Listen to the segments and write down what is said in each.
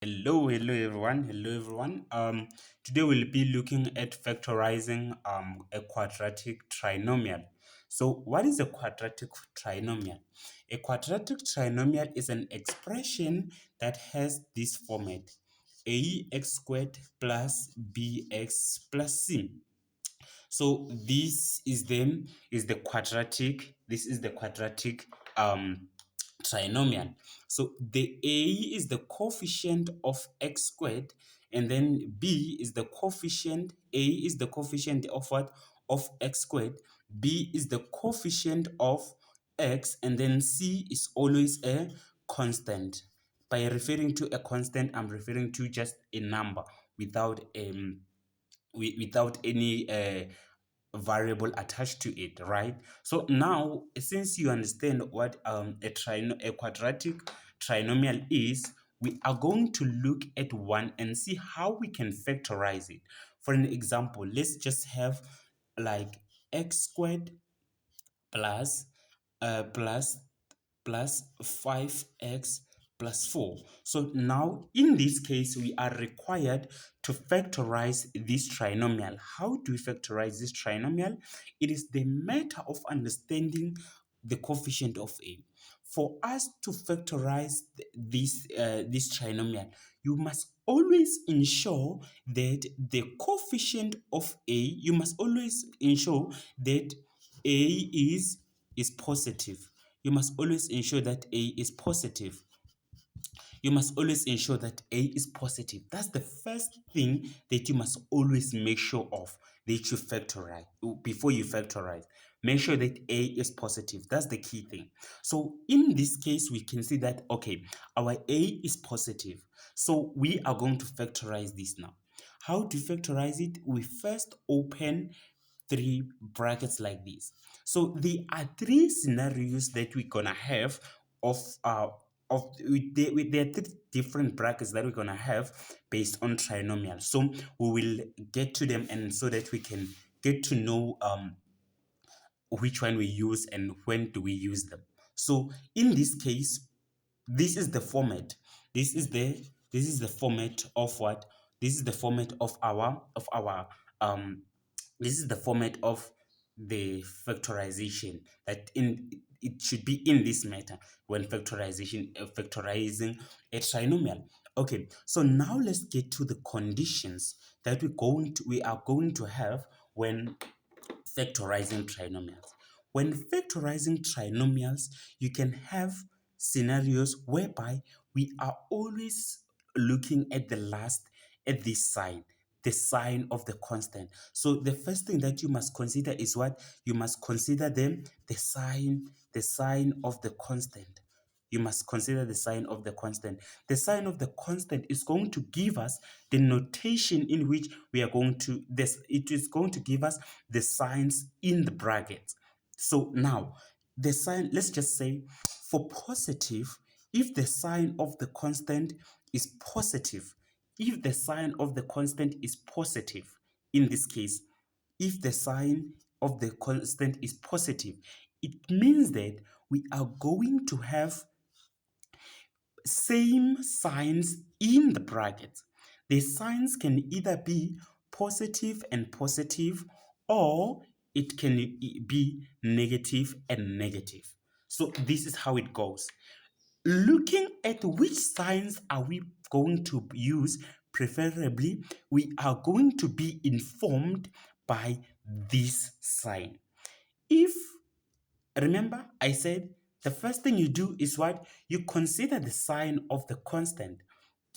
Hello everyone. Hello everyone. Today we'll be looking at factorizing a quadratic trinomial. So, what is a quadratic trinomial? A quadratic trinomial is an expression that has this format: ax squared plus bx plus c. So this is the quadratic trinomial. So the a is the coefficient of x squared, and then b is the coefficient. A is the coefficient of what? Of x squared. B is the coefficient of x, and then c is always a constant. By referring to a constant, I'm referring to just a number without without any variable attached to it, right? So now, since you understand what a quadratic trinomial is, we are going to look at one and see how we can factorize it. For an example, let's just have like x squared plus plus plus 5x plus 4. So now in this case, we are required to factorize this trinomial. How do we factorize this trinomial? It is the matter of understanding the coefficient of a. For us to factorize this trinomial, you must always ensure that the coefficient of a, you must always ensure that a is positive. You must always ensure that a is positive. You must always ensure that a is positive. That's the first thing that you must always make sure of that you factorize before you factorize. Make sure that a is positive. That's the key thing. So in this case, we can see that, okay, our a is positive. So we are going to factorize this now. How to factorize it? We first open three brackets like this. So there are three scenarios that we're gonna have of there are three different brackets that we're gonna have based on trinomial. So we will get to them, and so that we can get to know which one we use and when do we use them. So in this case, this is the format. This is the format of what? This is the format of our this is the format of the factorization, that in it should be in this matter when factorizing a trinomial. Okay, so now let's get to the conditions that we are going to have when factorizing trinomials. When factorizing trinomials, you can have scenarios whereby we are always looking at at this sign, the sign of the constant. So the first thing that you must consider is what? You must consider the sign of the constant. You must consider the sign of the constant. The sign of the constant is going to give us the notation in which we are going to this. It is going to give us the signs in the brackets. So now the sign, let's just say for positive, if the sign of the constant is positive, if the sign of the constant is positive, in this case, if the sign of the constant is positive, it means that we are going to have same signs in the brackets. The signs can either be positive and positive, or it can be negative and negative. So this is how it goes. Looking at which signs are we going to use, preferably, we are going to be informed by this sign. If Remember, I said the first thing you do is what? You consider the sign of the constant.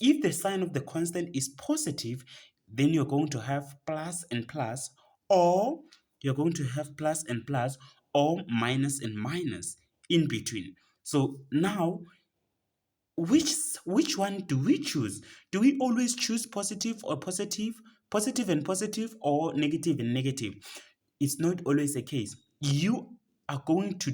If the sign of the constant is positive, then you're going to have plus and plus, or you're going to have plus and plus, or minus and minus in between. So now, which one do we choose? Do we always choose positive or positive, positive and positive, or negative and negative? It's not always the case. You are going to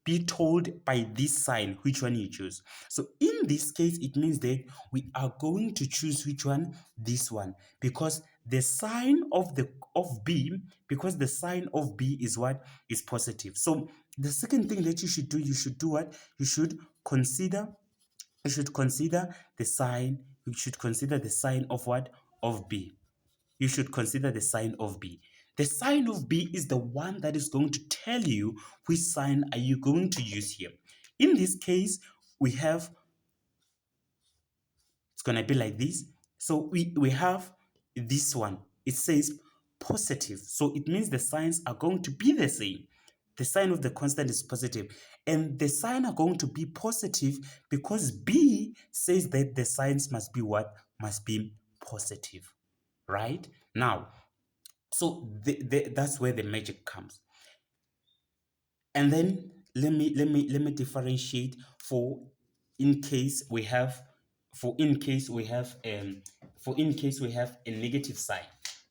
be told by this sign which one you choose. So in this case, it means that we are going to choose which one? This one, because the sign of the sign of B is what? Is positive. So the second thing that you should do what? You should consider the sign you should consider the sign of what? Of B. You should consider the sign of B. The sign of B is the one that is going to tell you which sign are you going to use here. In this case, we have, it's going to be like this. So we have this one. It says positive. So it means the signs are going to be the same. The sign of the constant is positive. And the sign are going to be positive because B says that the signs must be what? Must be positive. Right? Now, so that's where the magic comes. And then let me differentiate for in case we have for in case we have a negative sign.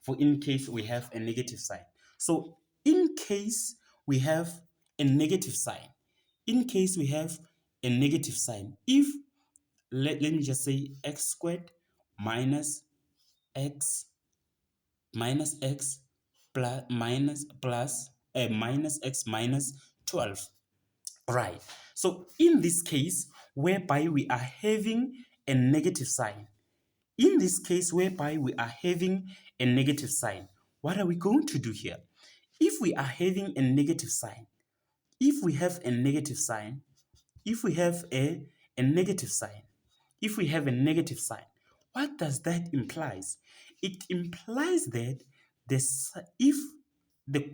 For in case we have a negative sign. So in case we have a negative sign, in case we have a negative sign, if let me just say x squared minus x plus minus x minus 12. Right. So in this case, whereby we are having a negative sign, in this case whereby we are having a negative sign, what are we going to do here? If we are having a negative sign, if we have a negative sign, if we have a negative sign, if we have a negative sign, what does that implies? It implies that this, if the,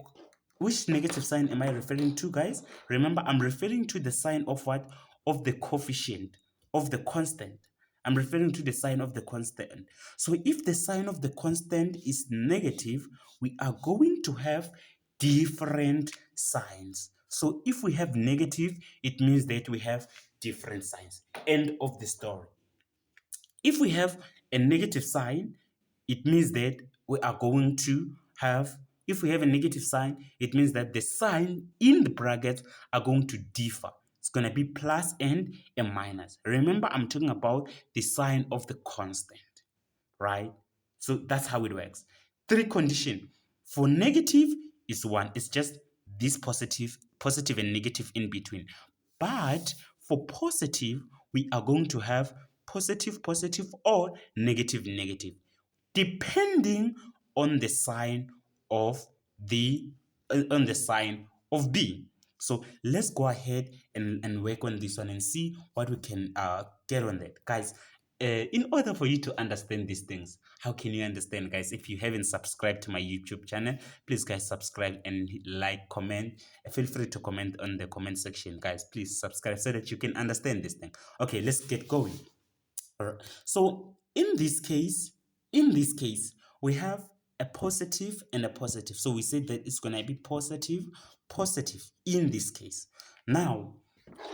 which negative sign am I referring to, guys? Remember, I'm referring to the sign of what? Of the coefficient, of the constant. I'm referring to the sign of the constant. So if the sign of the constant is negative, we are going to have different signs. So if we have negative, it means that we have different signs. End of the story. If we have a negative sign, it means that we are going to have, if we have a negative sign, it means that the sign in the bracket are going to differ. It's going to be plus and a minus. Remember, I'm talking about the sign of the constant, right? So that's how it works. Three condition. For negative is one. It's just this positive and negative in between. But for positive, we are going to have positive or negative depending on the sign of the on the sign of B. So let's go ahead and work on this one and see what we can get on that. Guys, in order for you to understand these things, how can you understand, guys? If you haven't subscribed to my YouTube channel, please, guys, subscribe and like, comment. Feel free to comment on the comment section, guys. Please subscribe so that you can understand this thing. Okay, let's get going. All right. So in this case, we have a positive and a positive. So we said that it's going to be positive in this case. Now,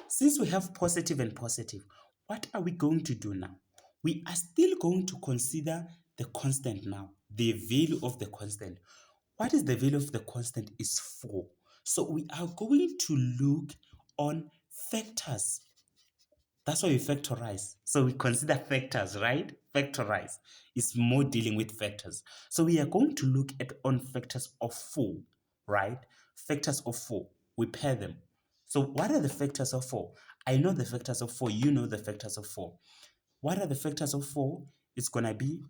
since we have positive and positive, what are we going to do now? We are still going to consider the constant now, the value of the constant. What is the value of the constant is 4. So we are going to look on factors. That's why we factorize. So we consider factors, right? Factorize is more dealing with factors. So we are going to look at on factors of 4, right? Factors of 4. We pair them. So what are the factors of 4? I know the factors of 4. You know the factors of 4. What are the factors of 4? It's going to be,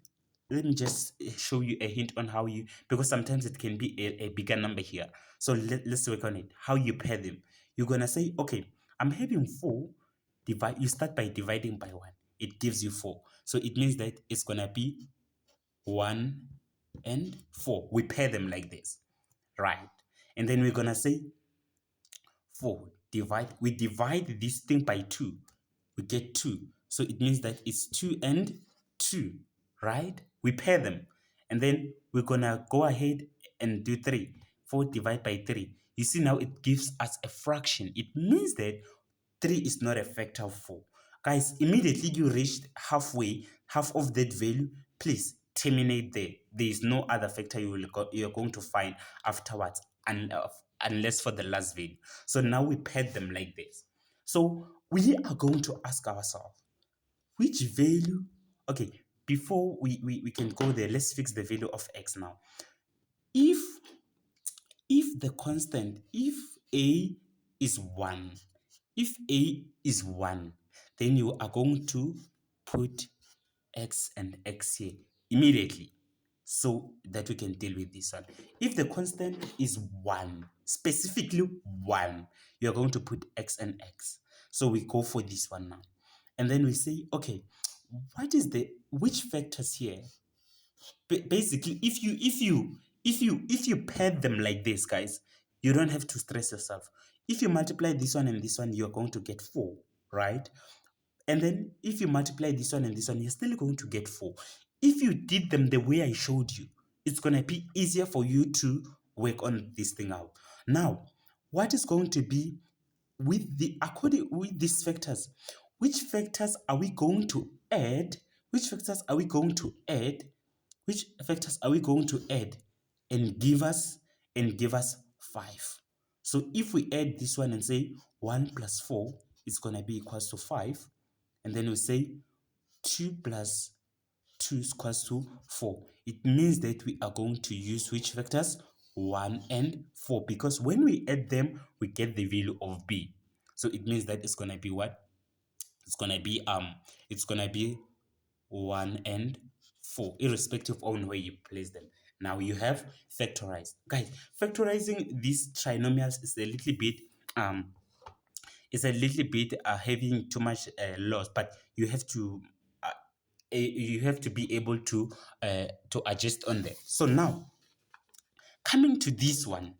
let me just show you a hint on how you, because sometimes it can be a bigger number here. So let's work on it. How you pair them. You're going to say, okay, I'm having 4. You start by dividing by 1. It gives you 4. So it means that it's going to be 1 and 4. We pair them like this, right? And then we're going to say 4. We divide this thing by 2. We get 2. So it means that it's 2 and 2, right? We pair them. And then we're going to go ahead and do 3. 4 divided by 3. You see now it gives us a fraction. It means that 3 is not a factor of 4. Guys, immediately you reached halfway, half of that value, please terminate there. There is no other factor you're going to find afterwards, unless for the last value. So now we paired them like this. So we are going to ask ourselves, which value, okay, before we can go there, let's fix the value of x now. If the constant, if a is 1, if a is 1, then you are going to put x and x here immediately so that we can deal with this one. If the constant is 1, specifically 1, you're going to put x and x. So we go for this one now. And then we say, okay, which factors here? Basically, if you pair them like this, guys, you don't have to stress yourself. If you multiply this one and this one, you're going to get 4, right? And then if you multiply this one and this one, you're still going to get 4. If you did them the way I showed you, it's going to be easier for you to work on this thing out. Now, what is going to be according with these factors? Which factors are we going to add? Which factors are we going to add? Which factors are we going to add and give us 5? So if we add this one and say 1 plus 4 is going to be equals to 5, and then we say 2 plus 2 is equals to 4. It means that we are going to use which factors? 1 and 4, because when we add them, we get the value of b. So it means that it's going to be what? It's going to be 1 and 4, irrespective of where you place them. Now you have factorized. Guys, factorizing these trinomials is a little bit having too much loss, but you have to be able to adjust on them. So now, coming to this one,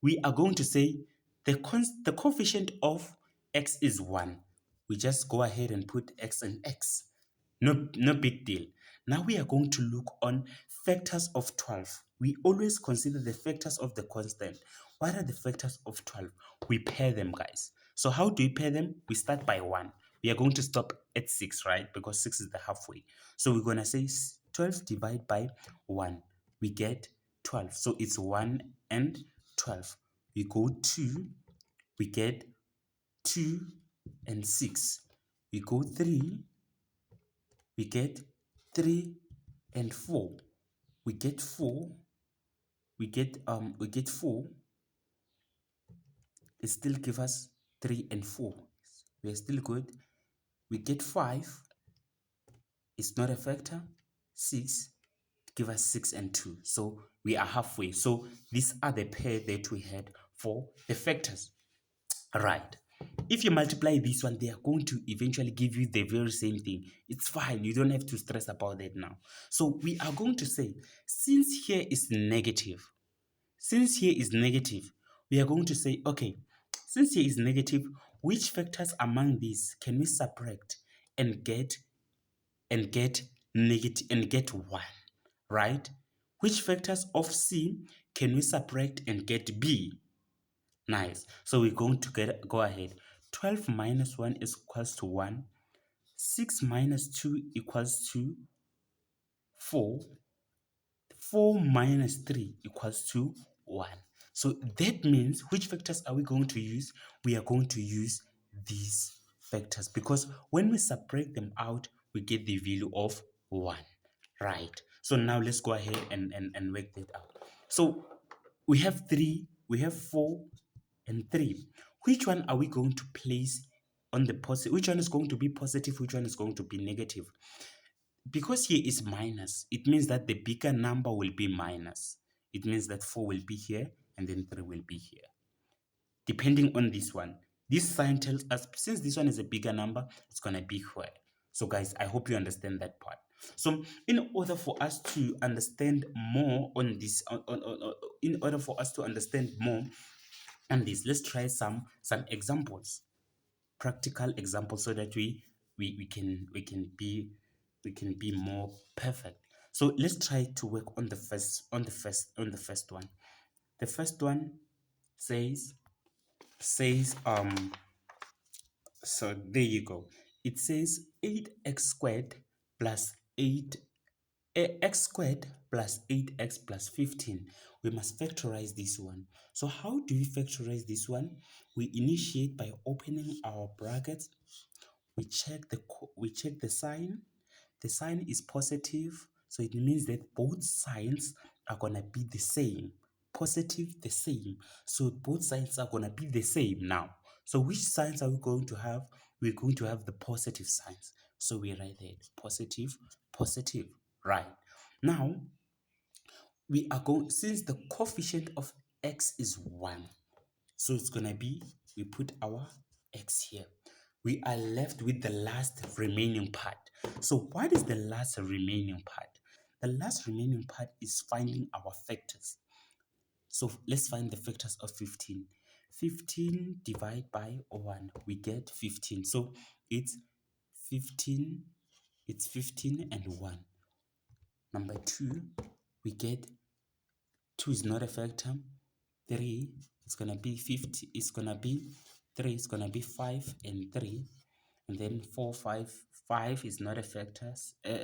we are going to say the coefficient of x is 1. We just go ahead and put x and x. No big deal. Now we are going to look on factors of 12. We always consider the factors of the constant. What are the factors of 12? We pair them, guys. So how do we pair them? We start by 1. We are going to stop at 6, right? Because 6 is the halfway. So we're going to say 12 divided by 1. We get 12. So it's 1 and 12. We go 2. We get 2 and 6. We go 3. We get 3 and 4. We get 4. We get 4. It still give us 3 and 4. We are still good. We get 5. It's not a factor. 6. Give us 6 and 2. So we are halfway. So these are the pair that we had for the factors. Right. If you multiply this one, they are going to eventually give you the very same thing. It's fine. You don't have to stress about that now. So we are going to say, since here is negative, we are going to say, okay, since here is negative, which factors among these can we subtract and get negative and get 1, right? Which factors of C can we subtract and get B? Nice. So we're going to go ahead. 12 minus 1 is equals to 1. 6 minus 2 equals to 4. 4 minus 3 equals to 1. So that means, which factors are we going to use? We are going to use these factors, because when we separate them out, we get the value of 1. Right. So now let's go ahead and work that out. So we have 3, we have 4, and 3. Which one are we going to place on the positive? Which one is going to be positive? Which one is going to be negative? Because here is minus, it means that the bigger number will be minus. It means that 4 will be here and then 3 will be here. Depending on this one, this sign tells us, since this one is a bigger number, it's going to be here. So guys, I hope you understand that part. So in order for us to understand more on this, let's try some examples, practical examples, so that we can be more perfect. So let's try to work on the first one. The first one says so there you go. It says 8x squared plus 8 x squared plus 8x plus 15. We must factorize this one. So how do we factorize this one? We initiate by opening our brackets. We check the sign. The sign is positive, so it means that both signs are gonna be the same. Positive, the same. So both signs are gonna be the same now. So which signs are we going to have? We're going to have the positive signs. So we write that positive, positive, right? Now, we are going, since the coefficient of x is 1, so it's going to be, we put our x here. We are left with the last remaining part. So what is the last remaining part? The last remaining part is finding our factors. So let's find the factors of 15. 15 divided by 1, we get 15. So it's 15, it's 15 and 1. Number 2, we get 2 is not a factor. 3, it's gonna be 50, it's gonna be 3, it's gonna be 5 and 3. And then 4, 5, 5 is not a factor.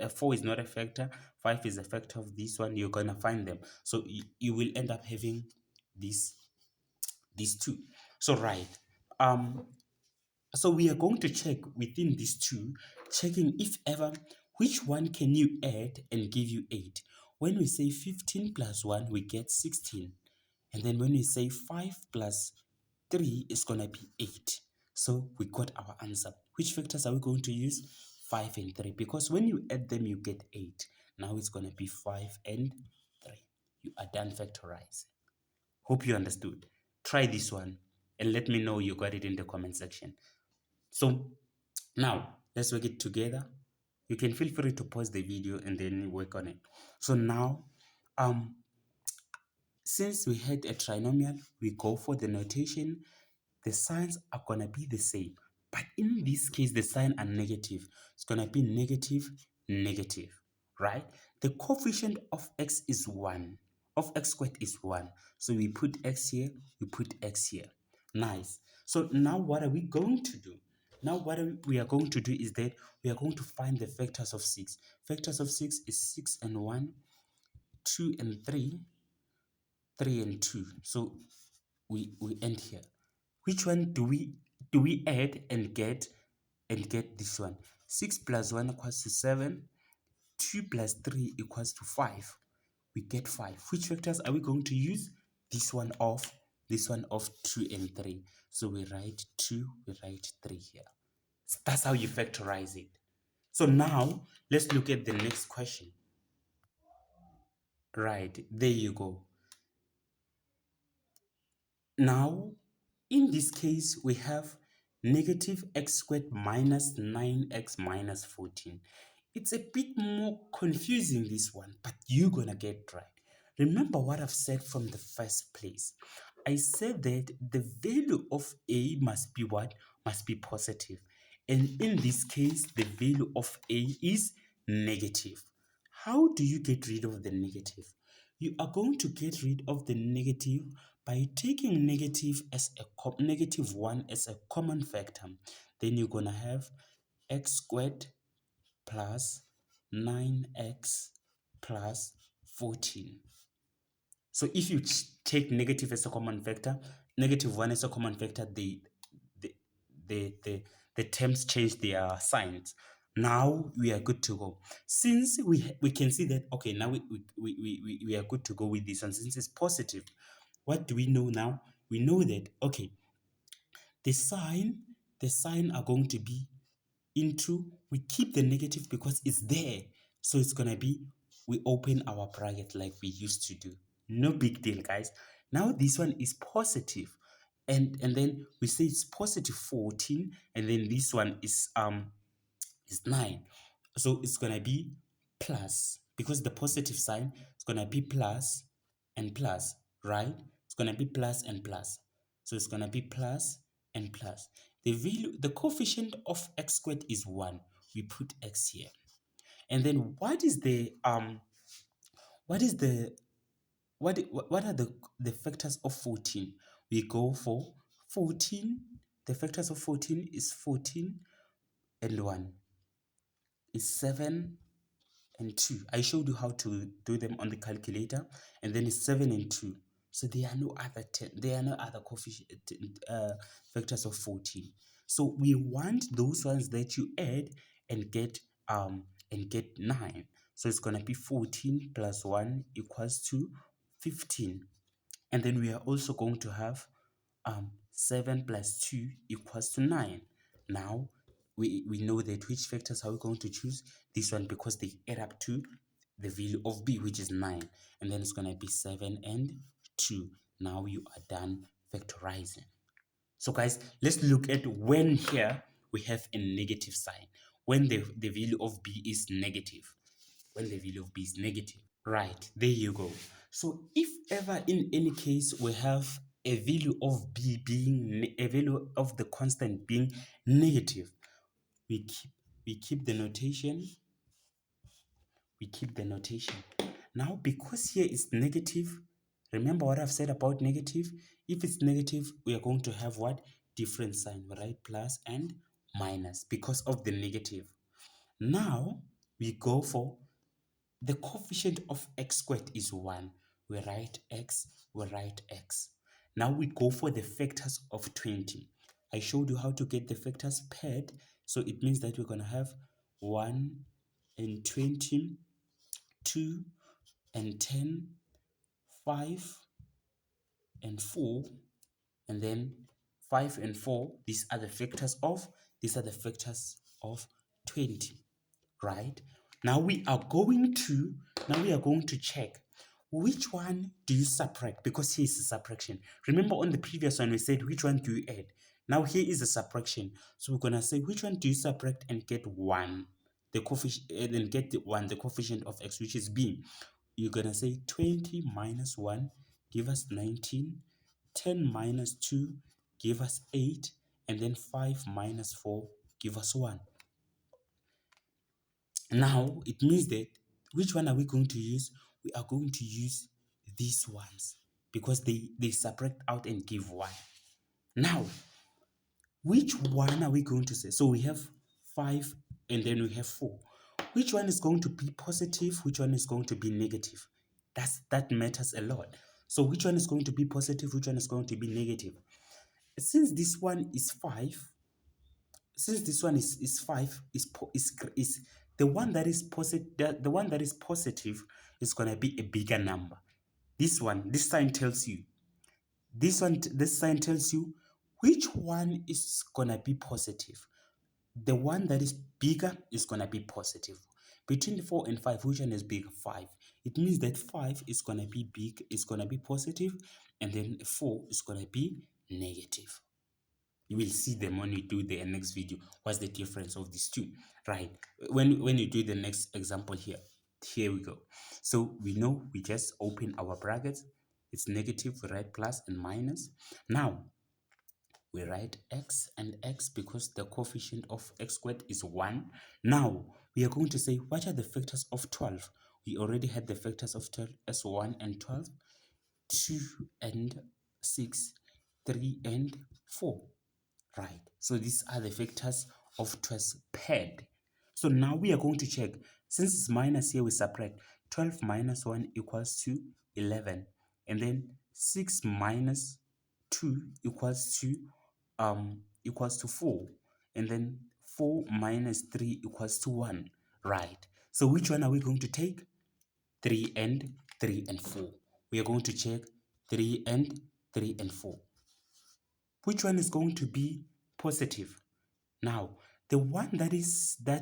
4 is not a factor. 5 is a factor of this one. You're gonna find them. So you will end up having these two. So right. So we are going to check within these two, checking if ever which one can you add and give you 8. When we say 15 plus 1, we get 16. And then when we say 5 plus 3, it's going to be 8. So we got our answer. Which factors are we going to use? 5 and 3. Because when you add them, you get 8. Now it's going to be 5 and 3. You are done factorizing. Hope you understood. Try this one and let me know you got it in the comment section. So now let's work it together. You can feel free to pause the video and then work on it. So now, since we had a trinomial, we go for the notation. The signs are gonna be the same, but in this case, the sign are negative. It's gonna be negative, negative, right? The coefficient of x is 1, of x squared is 1. So we put x here, we put x here. Nice. So now what are we going to do? Now what we are going to do is that we are going to find the factors of 6. Factors of 6 is 6 and 1, 2 and 3, 3 and 2. So we end here. Which one do we add and get this one? 6 plus 1 equals to 7. 2 plus 3 equals to 5. We get 5. Which factors are we going to use? This one of 2 and 3. So we write 2, we write 3 here. That's how you factorize it. So now let's look at the next question. Right, there you go. Now, in this case, we have negative x squared minus 9x minus 14. It's a bit more confusing, this one, but you're gonna get right. Remember what I've said from the first place. I said that the value of a must be what? Must be positive. And in this case, the value of a is negative. How do you get rid of the negative? You are going to get rid of the negative by taking negative as a negative 1 as a common factor. Then you're going to have x squared plus 9x plus 14. So if you take negative as a common factor, negative 1 as a common factor, the terms change their signs. Now we are good to go. Since we can see that, okay, now we are good to go with this one. Since it's positive, what do we know now? We know that, okay, the sign are going to be into, we keep the negative because it's there. So it's going to be, we open our bracket like we used to do. No big deal, guys. Now this one is positive. And then we say it's positive 14. And then this one is 9. So it's going to be plus. Because the positive sign is going to be plus and plus, right? It's going to be plus and plus. So it's going to be plus and plus. The value, the coefficient of x squared is 1. We put x here. And then what are the factors of 14? We go for 14. The factors of 14 is 14 and 1 is 7 and 2. I showed you how to do them on the calculator, and then it's 7 and 2. So there are no other coefficient factors of 14. So we want those ones that you add and get 9. So it's gonna be 14 plus 1 equals to 15. And then we are also going to have 7 plus 2 equals to 9. Now we know that which factors are we going to choose? This one, because they add up to the value of b, which is 9. And then it's going to be 7 and 2. Now you are done factorizing. So guys, let's look at when here we have a negative sign. When the value of b is negative. When the value of b is negative. Right, there you go. So if ever in any case we have a value of b being a value of the constant being negative, we keep the notation. We keep the notation. Now, because here is negative, remember what I've said about negative? If it's negative, we are going to have what? Different sign, right? Plus and minus because of the negative. Now, we go for the coefficient of x squared is 1. We write x, we write x. Now we go for the factors of 20. I showed you how to get the factors paired. So it means that we're going to have 1 and 20, 2 and 10, 5 and 4, and then 5 and 4. These are the factors of 20. Right? Now we are going to check which one do you subtract, because here is a subtraction. Remember on the previous one we said which one do you add. Now here is a subtraction. So we're gonna say which one do you subtract and get 1, the coefficient, and then get the 1, the coefficient of x, which is b. You're gonna say 20 minus 1 give us 19, 10 minus 2 give us 8, and then 5 minus 4 give us 1. Now, it means that which one are we going to use? We are going to use these ones because they subtract out and give 1. Now, which one are we going to say? So we have 5 and then we have 4. Which one is going to be positive? Which one is going to be negative? That matters a lot. So which one is going to be positive? Which one is going to be negative? Since this one is 5, since this one is 5, is the one that is positive, the one that is positive is going to be a bigger number. This sign tells you, this sign tells you which one is going to be positive. The one that is bigger is going to be positive. Between 4 and 5, which one is bigger? 5. It means that 5 is going to be big, is going to be positive, and then 4 is going to be negative. You will see them when you do the next video. What's the difference of these two, right? When you do the next example here we go. So we know we just open our brackets. It's negative, we write plus and minus. Now we write x and x because the coefficient of x squared is 1. Now we are going to say what are the factors of 12. We already had the factors of 12 as 1 and 12, 2 and 6, 3 and 4. Right, so these are the factors of 12 paired. So now we are going to check. Since it's minus here, we subtract. 12 minus 1 equals to 11. And then 6 minus 2 equals to 4. And then 4 minus 3 equals to 1. Right, so which one are we going to take? 3 and 4. We are going to check 3 and 4. Which one is going to be positive? Now, the one that is the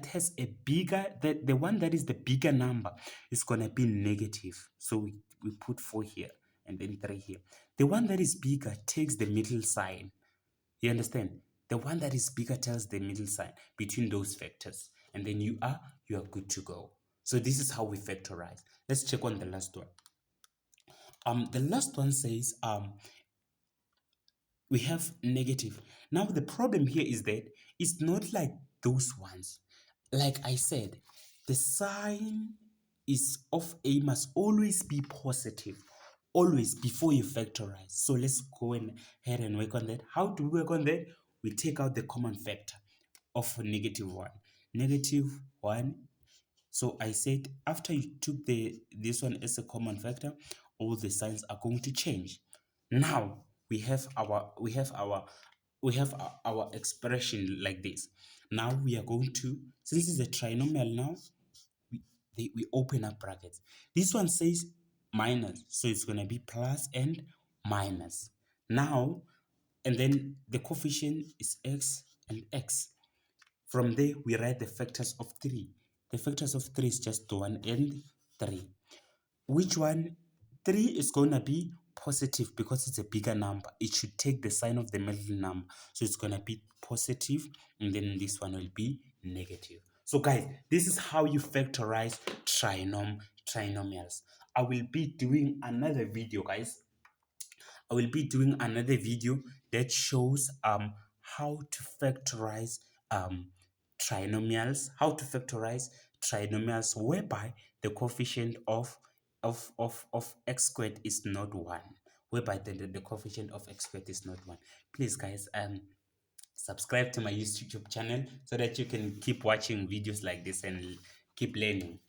bigger number is going to be negative. So we put 4 here and then 3 here. The one that is bigger takes the middle sign. You understand? The one that is bigger tells the middle sign between those factors, and then you are good to go. So this is how we factorize. Let's check on the last one. The last one says we have negative. Now the problem here is that it's not like those ones. Like I said, the sign is of a must always be positive, always, before you factorize. So let's go ahead and work on that. How do we work on that? We take out the common factor of negative 1. Negative 1. So I said after you took this one as a common factor, all the signs are going to change. Now we have our expression like this. Now we are going to, since it's a trinomial now, we open up brackets. This one says minus, so it's going to be plus and minus. Now, and then the coefficient is x and x. From there, we write the factors of 3. The factors of 3 is just 1 and 3. Which one? 3 is going to be positive because it's a bigger number. It should take the sign of the middle number. So it's going to be positive, and then this one will be negative. So guys, this is how you factorize trinomials. I will be doing another video, guys. I will be doing another video that shows how to factorize trinomials whereby the coefficient of x squared is not 1, whereby the coefficient of x squared is not 1. Please guys, subscribe to my YouTube channel so that you can keep watching videos like this and keep learning.